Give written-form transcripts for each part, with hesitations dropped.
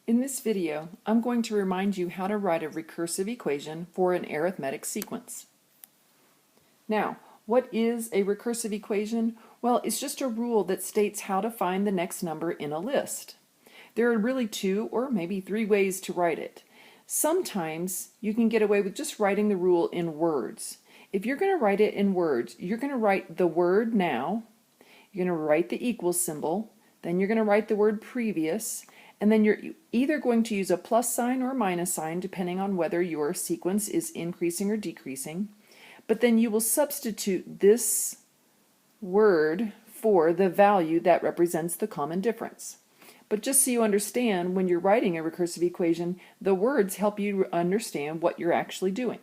In this video, I'm going to remind you how to write a recursive equation for an arithmetic sequence. Now, what is a recursive equation? Well, it's just a rule that states how to find the next number in a list. There are really two or maybe three ways to write it. Sometimes you can get away with just writing the rule in words. If you're going to write it in words, you're going to write the word now, you're going to write the equal symbol, then you're going to write the word previous, and then you're either going to use a plus sign or a minus sign depending on whether your sequence is increasing or decreasing. But then you will substitute this word for the value that represents the common difference. But just so you understand, when you're writing a recursive equation, the words help you understand what you're actually doing.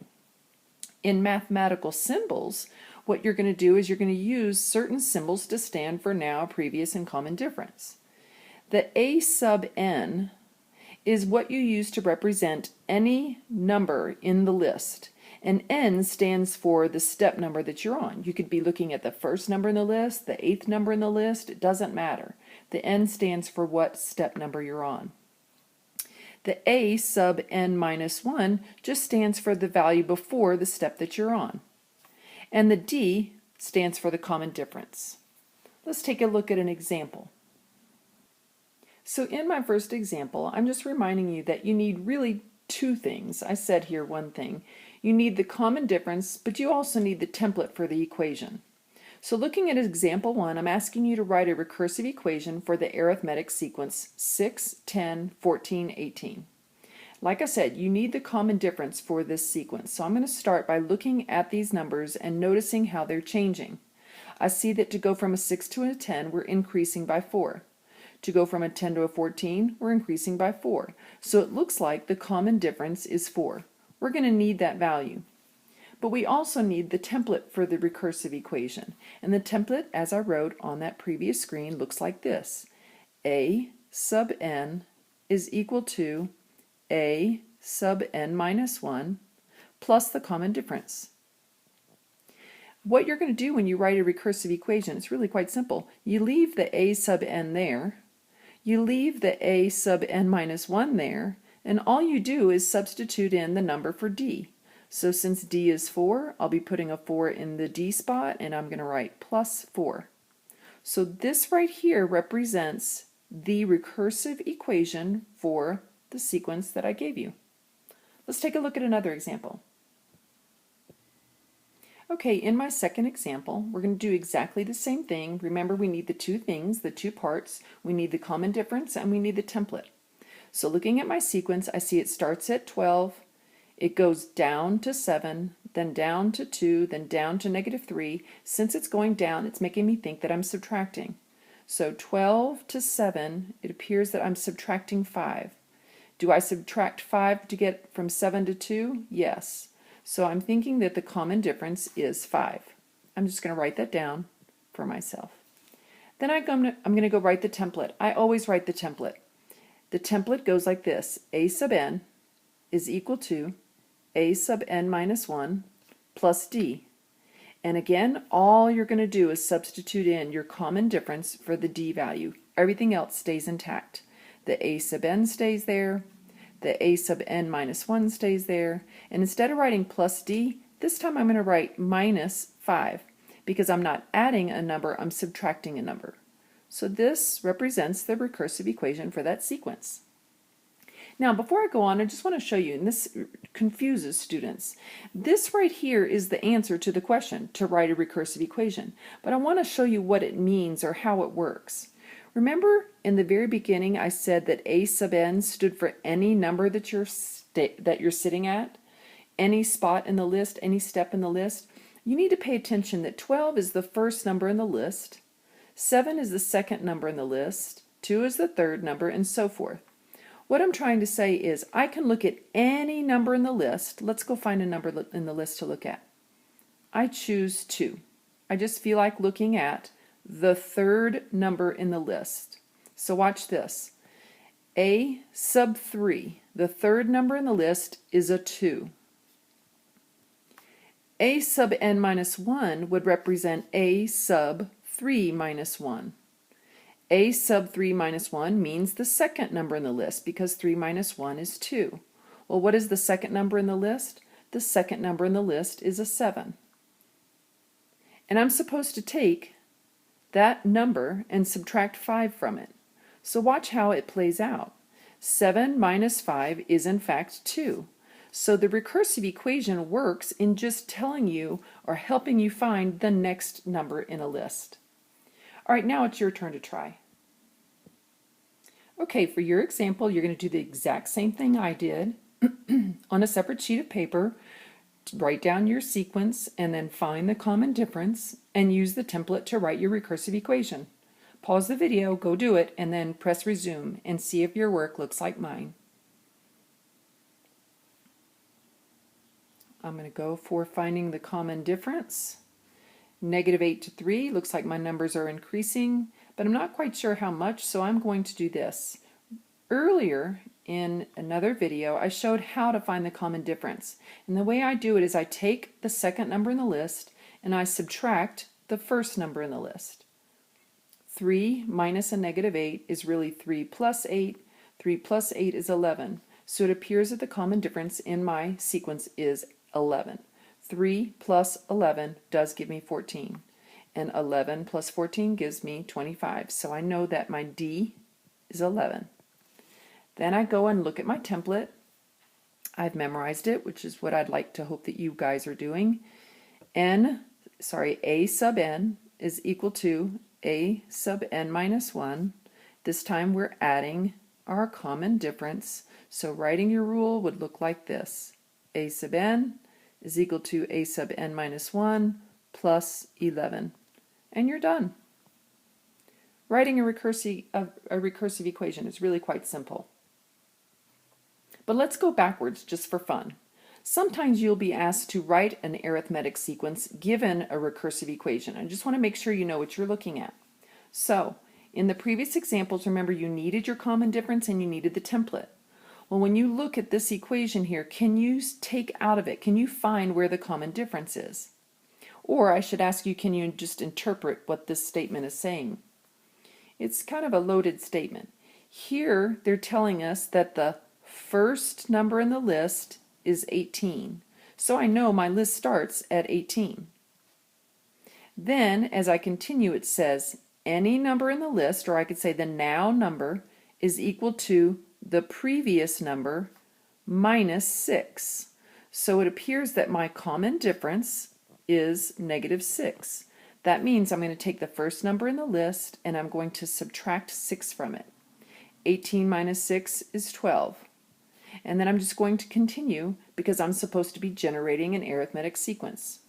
In mathematical symbols, what you're going to do is you're going to use certain symbols to stand for now, previous, and common difference. The a sub n is what you use to represent any number in the list, and n stands for the step number that you're on. You could be looking at the first number in the list, the eighth number in the list, it doesn't matter. The n stands for what step number you're on. The a sub n minus 1 just stands for the value before the step that you're on. And the d stands for the common difference. Let's take a look at an example. So in my first example, I'm just reminding you that you need really two things. I said here one thing. You need the common difference, but you also need the template for the equation. So looking at example 1, I'm asking you to write a recursive equation for the arithmetic sequence 6, 10, 14, 18. Like I said, you need the common difference for this sequence. So I'm going to start by looking at these numbers and noticing how they're changing. I see that to go from a 6 to a 10, we're increasing by 4. To go from a 10 to a 14, we're increasing by 4. So it looks like the common difference is 4. We're going to need that value. But we also need the template for the recursive equation. And the template, as I wrote on that previous screen, looks like this. A sub n is equal to a sub n minus 1 plus the common difference. What you're going to do when you write a recursive equation, it's really quite simple. You leave the a sub n there, you leave the a sub n minus 1 there, and all you do is substitute in the number for d. So since d is 4, I'll be putting a 4 in the d spot, and I'm going to write plus 4. So this right here represents the recursive equation for the sequence that I gave you. Let's take a look at another example. Okay, in my second example, we're going to do exactly the same thing. Remember, we need the two things, the two parts. We need the common difference and we need the template. So looking at my sequence, I see it starts at 12, it goes down to 7, then down to 2, then down to -3. Since it's going down, it's making me think that I'm subtracting. So 12 to 7, it appears that I'm subtracting 5. Do I subtract 5 to get from 7 to 2? Yes. So I'm thinking that the common difference is 5. I'm just going to write that down for myself. Then I'm going to go write the template. I always write the template. The template goes like this. A sub n is equal to a sub n minus 1 plus d. And again, all you're going to do is substitute in your common difference for the d value. Everything else stays intact. The a sub n stays there. The a sub n minus 1 stays there, and instead of writing plus d, this time I'm going to write minus 5, because I'm not adding a number, I'm subtracting a number. So this represents the recursive equation for that sequence. Now before I go on, I just want to show you, and this confuses students, this right here is the answer to the question, to write a recursive equation, but I want to show you what it means or how it works. Remember in the very beginning I said that a sub n stood for any number that you're sitting at, any spot in the list, any step in the list. You need to pay attention that 12 is the first number in the list, 7 is the second number in the list, 2 is the third number, and so forth. What I'm trying to say is I can look at any number in the list. Let's go find a number in the list to look at. I choose 2. I just feel like looking at the third number in the list. So watch this. A sub 3, the third number in the list, is a 2. A sub n minus 1 would represent a sub 3 minus 1. A sub 3 minus 1 means the second number in the list because 3 minus 1 is 2. Well, what is the second number in the list? The second number in the list is a 7. And I'm supposed to take that number and subtract 5 from it. So watch how it plays out. 7 minus 5 is in fact 2. So the recursive equation works in just telling you or helping you find the next number in a list. All right, now it's your turn to try. Okay, for your example, you're going to do the exact same thing I did on a separate sheet of paper. Write down your sequence and then find the common difference and use the template to write your recursive equation. Pause the video, go do it, and then press resume and see if your work looks like mine. I'm going to go for finding the common difference. -8 to 3, looks like my numbers are increasing, but I'm not quite sure how much, so I'm going to do this. Earlier in another video, I showed how to find the common difference. And the way I do it is I take the second number in the list and I subtract the first number in the list. 3 minus a -8 is really 3 plus 8. 3 plus 8 is 11. So it appears that the common difference in my sequence is 11. 3 plus 11 does give me 14. And 11 plus 14 gives me 25. So I know that my D is 11. Then I go and look at my template. I've memorized it, which is what I'd like to hope that you guys are doing. A sub n is equal to A sub n minus 1. This time we're adding our common difference. So writing your rule would look like this. A sub n is equal to A sub n minus 1 plus 11. And you're done. Writing a recursive equation is really quite simple. But let's go backwards just for fun. Sometimes you'll be asked to write an arithmetic sequence given a recursive equation. I just want to make sure you know what you're looking at. So, in the previous examples, remember you needed your common difference and you needed the template. Well, when you look at this equation here, can you take out of it, can you find where the common difference is? Or I should ask you, can you just interpret what this statement is saying? It's kind of a loaded statement. Here, they're telling us that the first number in the list is 18. So I know my list starts at 18. Then, as I continue, it says any number in the list, or I could say the now number, is equal to the previous number minus 6. So it appears that my common difference is -6. That means I'm going to take the first number in the list and I'm going to subtract 6 from it. 18 minus 6 is 12. And then I'm just going to continue because I'm supposed to be generating an arithmetic sequence.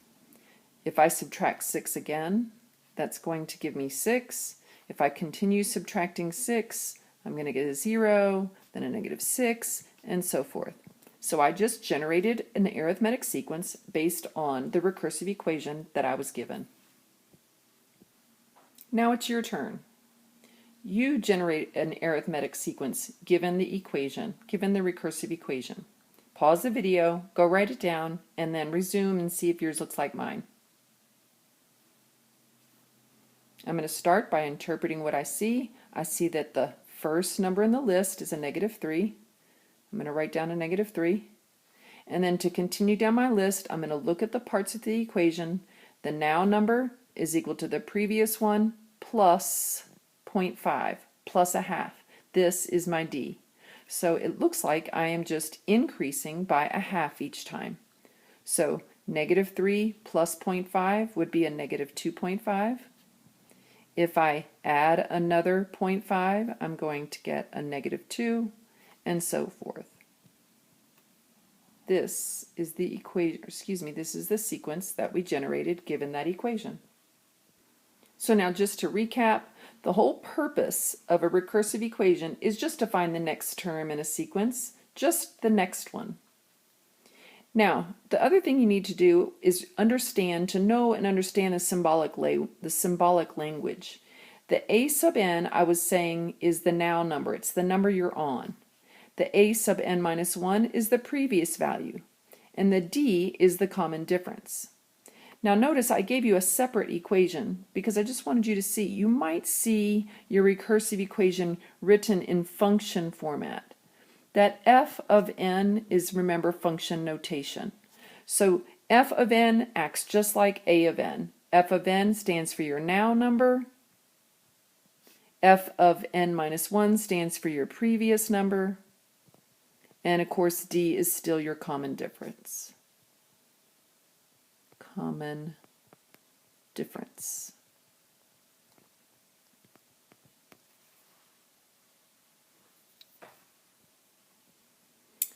If I subtract 6 again, that's going to give me 6. If I continue subtracting 6, I'm going to get a 0, then a -6, and so forth. So I just generated an arithmetic sequence based on the recursive equation that I was given. Now it's your turn. You generate an arithmetic sequence given the equation, given the recursive equation. Pause the video, go write it down, and then resume and see if yours looks like mine. I'm going to start by interpreting what I see. I see that the first number in the list is a -3. I'm going to write down a -3. And then to continue down my list, I'm going to look at the parts of the equation. The now number is equal to the previous one plus 0.5 plus a half. This is my D. So it looks like I am just increasing by a half each time. So -3 plus 0.5 would be a -2.5. If I add another 0.5, I'm going to get a -2, and so forth. This is the equation, this is the sequence that we generated given that equation. So now just to recap, the whole purpose of a recursive equation is just to find the next term in a sequence, just the next one. Now, the other thing you need to do is to know and understand the symbolic language. The A sub n, I was saying, is the now number. It's the number you're on. The A sub n minus 1 is the previous value. And the D is the common difference. Now notice I gave you a separate equation because I just wanted you to see. You might see your recursive equation written in function format. That f of n is, remember, function notation. So f of n acts just like a of n. F of n stands for your now number. F of n minus 1 stands for your previous number. And of course, d is still your common difference. Common difference.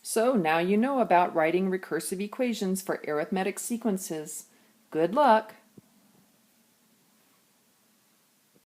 So now you know about writing recursive equations for arithmetic sequences. Good luck!